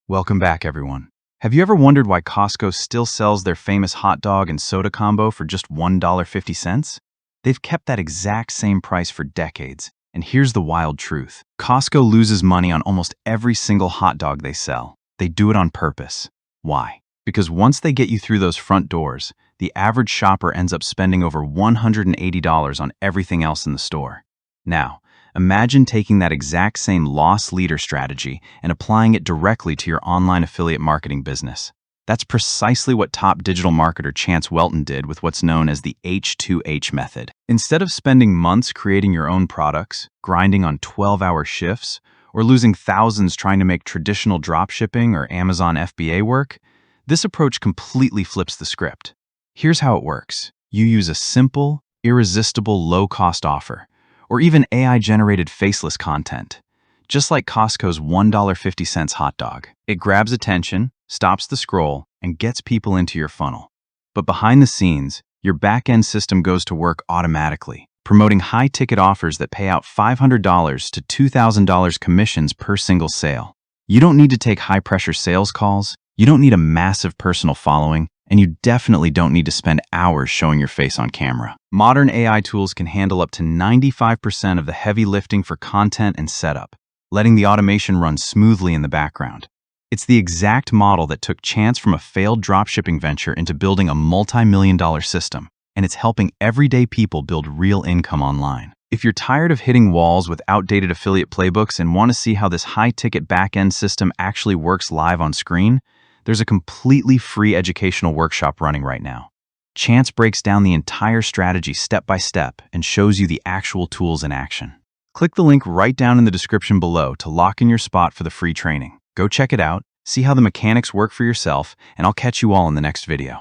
Welcome back, everyone. Have you ever wondered why Costco still sells their famous hot dog and soda combo for just $1.50? They've kept that exact same price for decades. And here's the wild truth. Costco loses money on almost every single hot dog they sell. They do it on purpose. Why? Because once they get you through those front doors, the average shopper ends up spending over $180 on everything else in the store. Now, imagine taking that exact same loss leader strategy and applying it directly to your online affiliate marketing business. That's precisely what top digital marketer Chance Welton did with what's known as the H2H Method. Instead of spending months creating your own products, grinding on 12-hour shifts, or losing thousands trying to make traditional dropshipping or Amazon FBA work, this approach completely flips the script. Here's how it works. You use a simple, irresistible, low-cost offer, or even AI-generated faceless content. Just like Costco's $1.50 hot dog. It grabs attention, stops the scroll, and gets people into your funnel. But behind the scenes, your back-end system goes to work automatically, promoting high-ticket offers that pay out $500 to $2,000 commissions per single sale. You don't need to take high-pressure sales calls, you don't need a massive personal following, and you definitely don't need to spend hours showing your face on camera. Modern AI tools can handle up to 95% of the heavy lifting for content and setup, letting the automation run smoothly in the background. It's the exact model that took Chance from a failed dropshipping venture into building a multi-million-dollar system, and it's helping everyday people build real income online. If you're tired of hitting walls with outdated affiliate playbooks and want to see how this high-ticket back-end system actually works live on screen, there's a completely free educational workshop running right now. Chance breaks down the entire strategy step by step and shows you the actual tools in action. Click the link right down in the description below to lock in your spot for the free training. Go check it out, see how the mechanics work for yourself, and I'll catch you all in the next video.